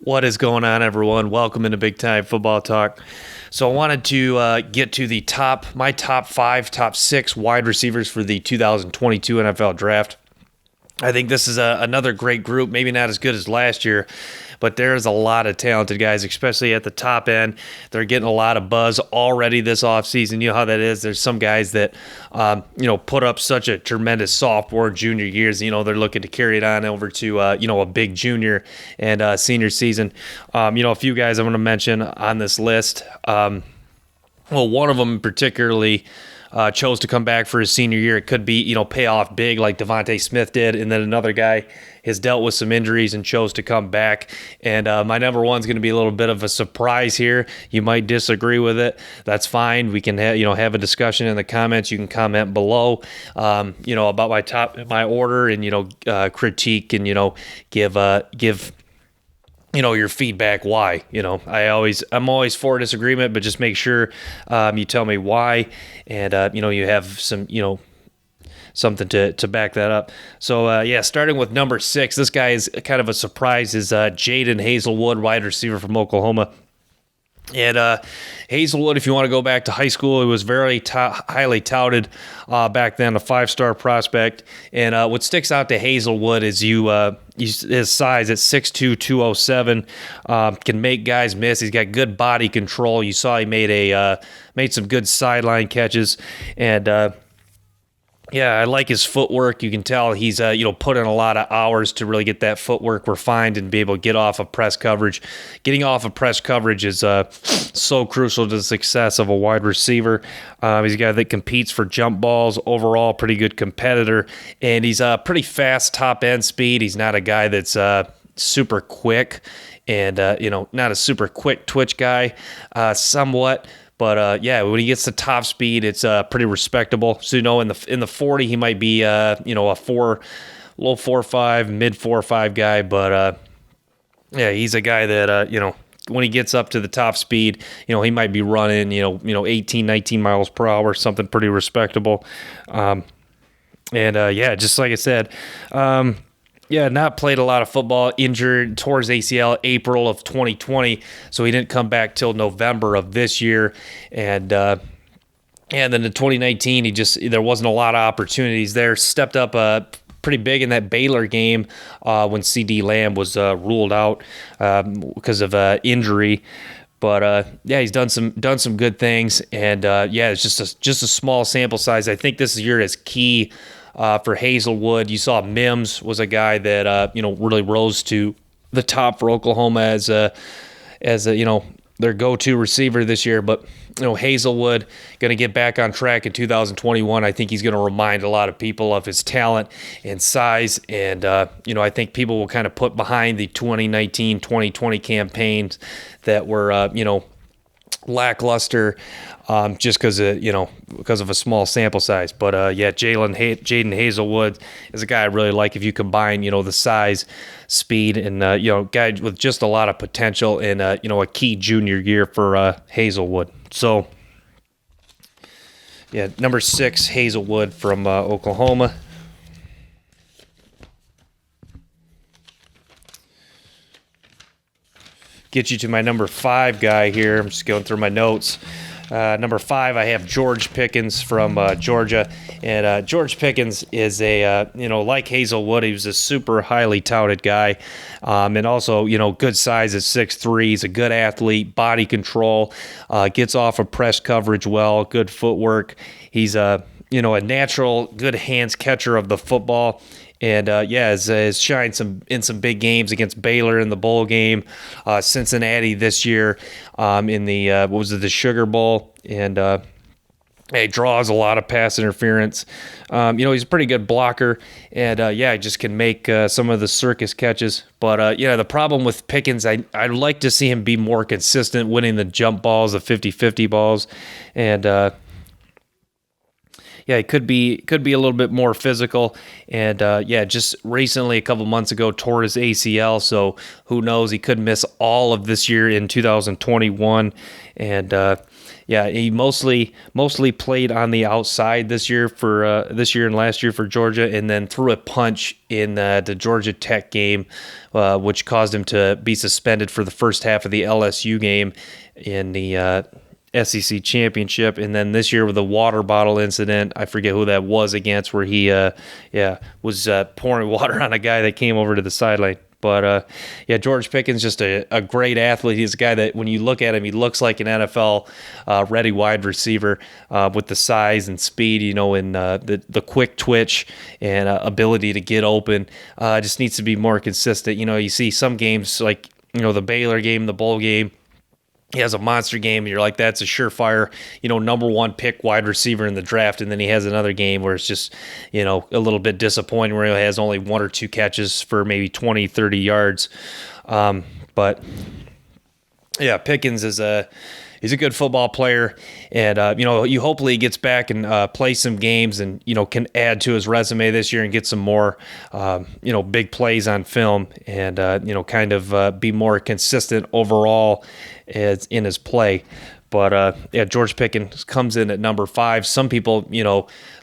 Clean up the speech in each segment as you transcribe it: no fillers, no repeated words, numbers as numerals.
What is going on, everyone? Welcome into Big Time Football Talk. So I wanted to get to my top 6 wide receivers for the 2022 NFL Draft. I think this is another great group, maybe not as good as last year, but there's a lot of talented guys, especially at the top end. They're getting a lot of buzz already this offseason. You know how that is. There's some guys that, put up such a tremendous sophomore, junior years. They're looking to carry it on over to, a big junior and senior season. A few guys I'm going to mention on this list. One of them particularly chose to come back for his senior year. It could be, pay off big like Devontae Smith did. And then another guy has dealt with some injuries and chose to come back. And my number one is going to be a little bit of a surprise here. You might disagree with it. That's fine. We can have a discussion in the comments. You can comment below, about my order and, critique and, give your feedback why. I'm always for disagreement, but just make sure you tell me why, and you have some something to back that up. So starting with number 6, this guy is kind of a surprise, is Jadon Haselwood, wide receiver from Oklahoma. And Haselwood, if you want to go back to high school, he was very highly touted back then, a 5-star prospect. And what sticks out to Haselwood is his size at 6'2", 207, can make guys miss. He's got good body control. You saw he made some good sideline catches, and I like his footwork. You can tell he's put in a lot of hours to really get that footwork refined and be able to get off of press coverage. Getting off of press coverage is so crucial to the success of a wide receiver. He's a guy that competes for jump balls. Overall, pretty good competitor, and he's pretty fast top end speed. He's not a guy that's super quick, and not a super quick twitch guy, somewhat. But when he gets to top speed, it's pretty respectable. So in the 40, he might be a low 4.5, mid 4.5 guy. But he's a guy that when he gets up to the top speed, he might be running 18, 19 miles per hour, something pretty respectable. Just like I said. Not played a lot of football, injured towards ACL April of 2020, so he didn't come back till November of this year. And then in 2019, there wasn't a lot of opportunities there. Stepped up pretty big in that Baylor game when CD Lamb was ruled out because of injury. But he's done some good things, and it's just a small sample size. I think this year is key. For Haselwood, you saw Mims was a guy that really rose to the top for Oklahoma as their go-to receiver this year. But Haselwood going to get back on track in 2021. I think he's going to remind a lot of people of his talent and size, and I think people will kind of put behind the 2019-2020 campaigns that were lackluster. Just because of a small sample size. But Jadon Haselwood is a guy I really like. If you combine the size, speed, and guy with just a lot of potential and a key junior year for Haselwood. So number 6, Haselwood from Oklahoma. Get you to my number 5 guy here. I'm just going through my notes. Number 5, I have George Pickens from Georgia, and George Pickens is like Haselwood, he was a super highly touted guy, and also good size at 6'3". He's a good athlete, body control, gets off of press coverage well, good footwork. He's a natural good hands catcher of the football. And has shined in some big games against Baylor in the bowl game, Cincinnati this year in the Sugar Bowl, and he draws a lot of pass interference. He's a pretty good blocker, and just can make some of the circus catches. But the problem with Pickens, I'd like to see him be more consistent, winning the jump balls, the 50-50 balls, and yeah, it could be a little bit more physical. And just recently, a couple months ago, tore his ACL. So who knows? He could miss all of this year in 2021. And he mostly played on the outside this year and last year for Georgia, and then threw a punch in the Georgia Tech game, which caused him to be suspended for the first half of the LSU game in the SEC championship. And then this year with the water bottle incident, I forget who that was against, where he was pouring water on a guy that came over to the sideline. But George Pickens, just a great athlete. He's a guy that when you look at him, he looks like an NFL ready wide receiver with the size and speed, and the quick twitch and ability to get open. Just needs to be more consistent. You see some games like the Baylor game, the bowl game. He has a monster game, and you're like, that's a surefire, number one pick wide receiver in the draft. And then he has another game where it's just, a little bit disappointing, where he has only one or two catches for maybe 20, 30 yards. But Pickens he's a good football player, and you hopefully he gets back and plays some games, and can add to his resume this year and get some more big plays on film, and kind of be more consistent overall in his play. But George Pickens comes in at number 5. Some people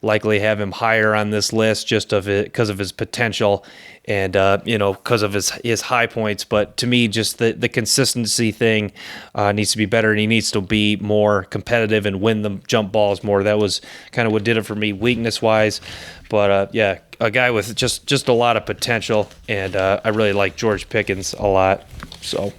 likely have him higher on this list just because of his potential and because of his high points. But to me, just the consistency thing needs to be better, and he needs to be more competitive and win the jump balls more. That was kind of what did it for me weakness wise. But a guy with just a lot of potential, and I really like George Pickens a lot. So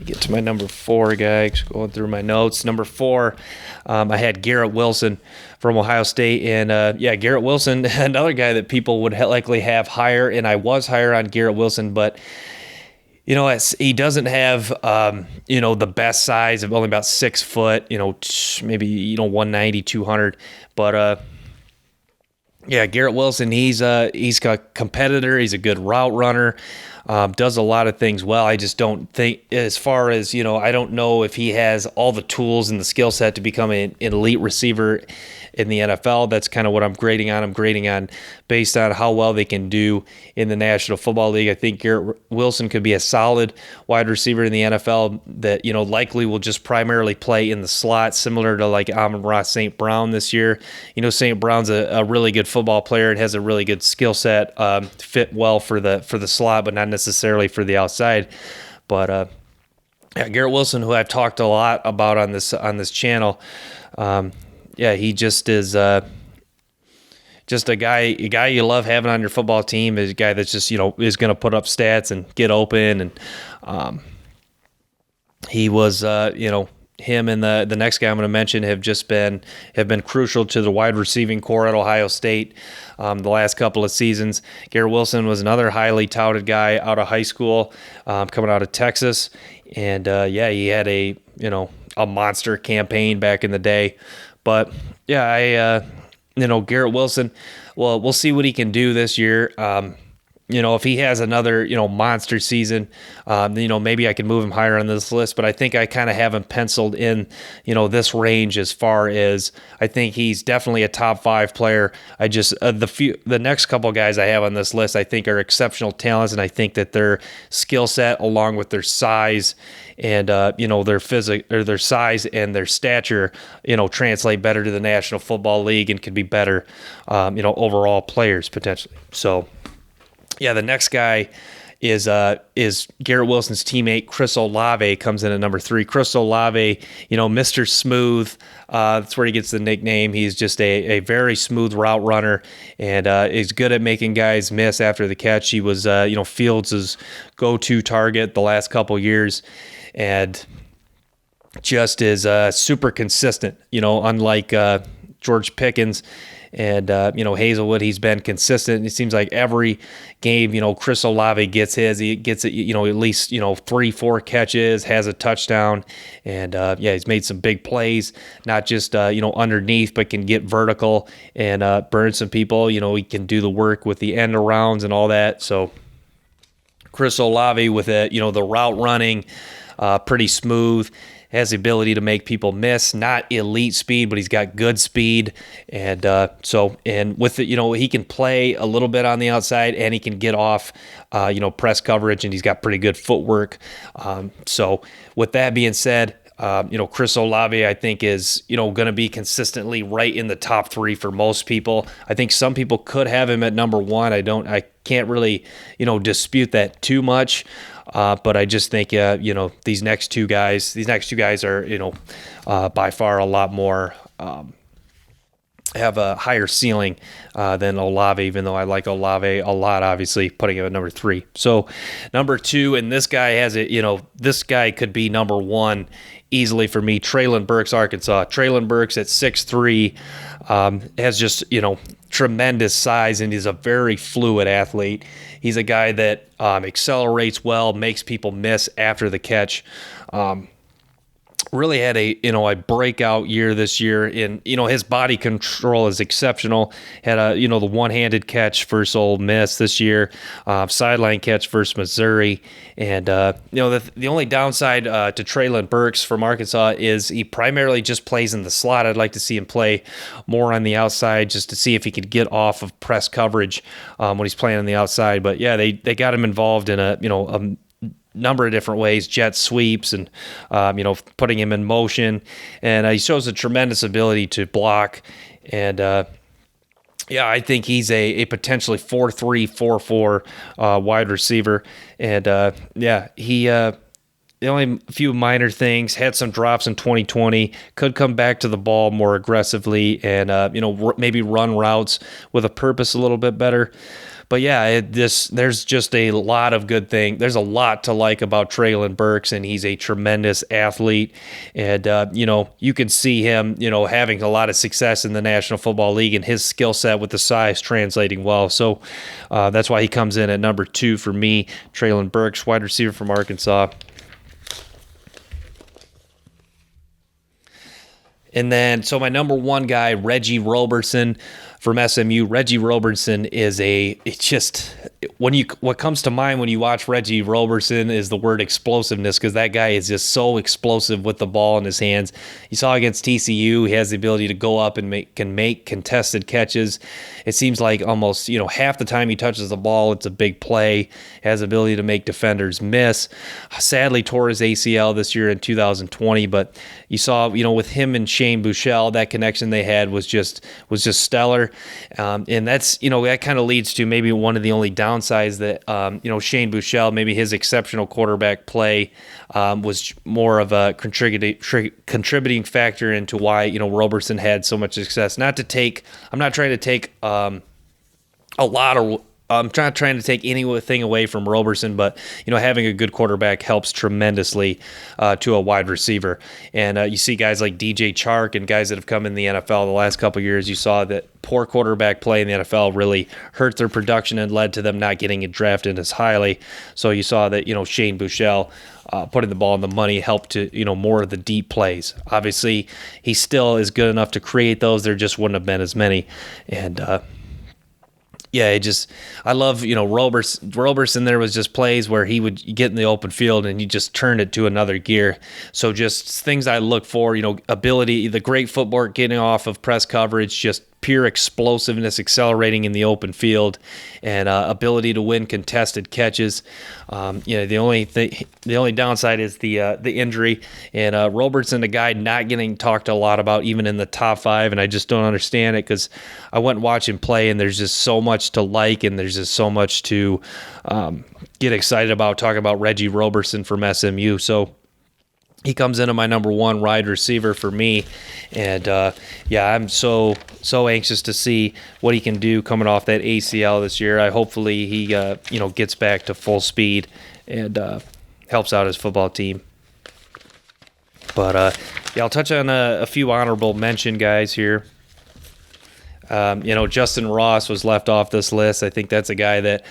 get to my number 4 guy, going through my notes. Number 4, I had Garrett Wilson from Ohio State. And Garrett Wilson, another guy that people would likely have higher, and I was higher on Garrett Wilson, but he doesn't have the best size of only about 6 foot, maybe 190, 200. But Garrett Wilson, he's a competitor. He's a good route runner. Does a lot of things well. I just don't think, as far as, I don't know if he has all the tools and the skill set to become an elite receiver in the NFL. That's kind of what I'm grading on. I'm grading on based on how well they can do in the National Football League. I think Garrett Wilson could be a solid wide receiver in the NFL that, likely will just primarily play in the slot, similar to like Amon-Ra St. Brown this year. St. Brown's a really good football player and has a really good skill set, fit well for the slot, but not necessarily for the outside. But Garrett Wilson, who I've talked a lot about on this channel, he just is just a guy you love having on your football team. Is a guy that's just is going to put up stats and get open, and he was him and the next guy I'm going to mention have been crucial to the wide receiving core at Ohio State the last couple of seasons. Garrett Wilson was another highly touted guy out of high school, coming out of Texas, and he had a monster campaign back in the day. But Garrett Wilson, well, we'll see what he can do this year. If he has another, monster season, maybe I can move him higher on this list, but I think I kind of have him penciled in, this range as far as I think he's definitely a top 5 player. I just, the next couple guys I have on this list, I think are exceptional talents, and I think that their skill set along with their size and, their size and their stature, translate better to the National Football League and could be better, overall players potentially. So, the next guy is Garrett Wilson's teammate Chris Olave, comes in at number 3. Chris Olave, Mr. Smooth, that's where he gets the nickname. He's just a very smooth route runner, and is good at making guys miss after the catch. He was Fields' go-to target the last couple years, and just is super consistent. Unlike George Pickens and Haselwood, he's been consistent. It seems like every game, Chris Olave gets his. He gets it, at least 3-4 catches, has a touchdown, and he's made some big plays. Not just underneath, but can get vertical and burn some people. He can do the work with the end arounds and all that. So Chris Olave with the route running, pretty smooth. has the ability to make people miss. Not elite speed, but he's got good speed. And and with it, he can play a little bit on the outside, and he can get off, press coverage, and he's got pretty good footwork. So with that being said, Chris Olave, I think, is, going to be consistently right in the top 3 for most people. I think some people could have him at number 1. I can't really, dispute that too much. But I just think, these next two guys are, by far a lot more, have a higher ceiling than Olave, even though I like Olave a lot, obviously, putting him at number 3. So number 2, and this guy has it, this guy could be number 1 easily for me, Treylon Burks, Arkansas. Treylon Burks at 6'3", has just, tremendous size, and he's a very fluid athlete. He's a guy that accelerates well, makes people miss after the catch. Really had a breakout year this year. In his body control is exceptional. Had the one-handed catch versus Ole Miss this year, sideline catch versus Missouri, and the only downside to Treylon Burks from Arkansas is he primarily just plays in the slot. I'd like to see him play more on the outside just to see if he could get off of press coverage when he's playing on the outside. But yeah, they got him involved in a number of different ways, jet sweeps and, putting him in motion. And he shows a tremendous ability to block. And, I think he's a potentially 4-3, 4-4 wide receiver. And, he the only few minor things, had some drops in 2020, could come back to the ball more aggressively and, maybe run routes with a purpose a little bit better. But yeah, there's just a lot of good things. There's a lot to like about Treylon Burks, and he's a tremendous athlete. And, you can see him, having a lot of success in the National Football League, and his skill set with the size translating well. So that's why he comes in at number 2 for me, Treylon Burks, wide receiver from Arkansas. And then, so my number 1 guy, Reggie Roberson from SMU. Reggie Roberson is what comes to mind when you watch Reggie Roberson is the word explosiveness, because that guy is just so explosive with the ball in his hands. You saw against TCU, he has the ability to go up and make contested catches. It seems like almost, half the time he touches the ball, it's a big play. Has the ability to make defenders miss. Sadly, tore his ACL this year in 2020, but you saw, with him and Shane Buechele, that connection they had was just stellar. And that's, that kind of leads to maybe one of the only downsides that, Shane Buechele, maybe his exceptional quarterback play was more of a contributing factor into why, Roberson had so much success. I'm not trying to take I'm not trying to take anything away from Roberson, but having a good quarterback helps tremendously to a wide receiver. And you see guys like DJ Chark and guys that have come in the NFL the last couple of years. You saw that poor quarterback play in the NFL really hurt their production and led to them not getting drafted as highly. So you saw that Shane Buechele putting the ball in the money helped to more of the deep plays. Obviously, he still is good enough to create those. There just wouldn't have been as many. And I love, Roberson, there was just plays where he would get in the open field and he just turned it to another gear. So just things I look for, ability, the great footwork, getting off of press coverage, just pure explosiveness, accelerating in the open field, and ability to win contested catches. The only downside is the injury. And Robertson, a guy not getting talked a lot about, even in the top 5, and I just don't understand it, because I went and watched him play, and there's just so much to like, and there's just so much to get excited about. Talking about Reggie Roberson from SMU, so he comes into my number 1 wide receiver for me, and I'm so anxious to see what he can do coming off that ACL this year. Hopefully he gets back to full speed and helps out his football team. But I'll touch on a few honorable mention guys here. Justin Ross was left off this list. I think that's a guy that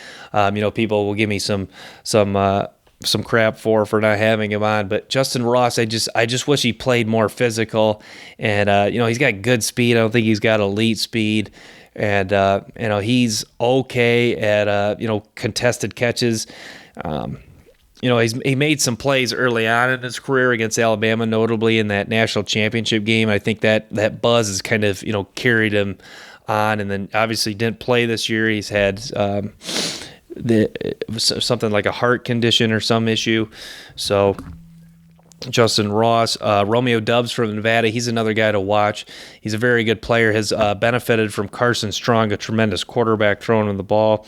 people will give me some crap for not having him on, but Justin Ross, I just wish he played more physical, and he's got good speed. I don't think he's got elite speed, and he's okay at contested catches. he made some plays early on in his career against Alabama, notably in that national championship game. I think that buzz has kind of, carried him on, and then obviously didn't play this year. He's had something like a heart condition or some issue. So Justin Ross, Romeo Doubs from Nevada, he's another guy to watch. He's a very good player, has benefited from Carson Strong, a tremendous quarterback throwing him the ball.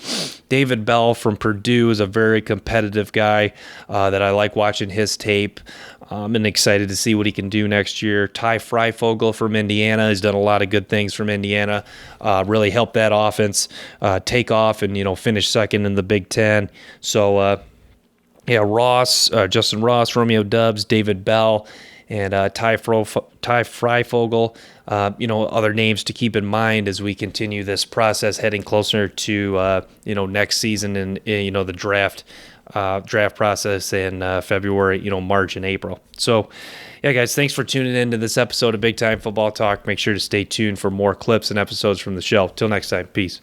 David Bell from Purdue is a very competitive guy that I like watching his tape. And excited to see what he can do next year. Ty Freifogel from Indiana has done a lot of good things from Indiana, really helped that offense take off and, finish second in the Big Ten. So, Ross, Justin Ross, Romeo Doubs, David Bell, and Ty Freifogel, other names to keep in mind as we continue this process heading closer to, next season and, the draft process in February, March and April. So, guys, thanks for tuning in to this episode of Big Time Football Talk. Make sure to stay tuned for more clips and episodes from the show. Till next time, peace.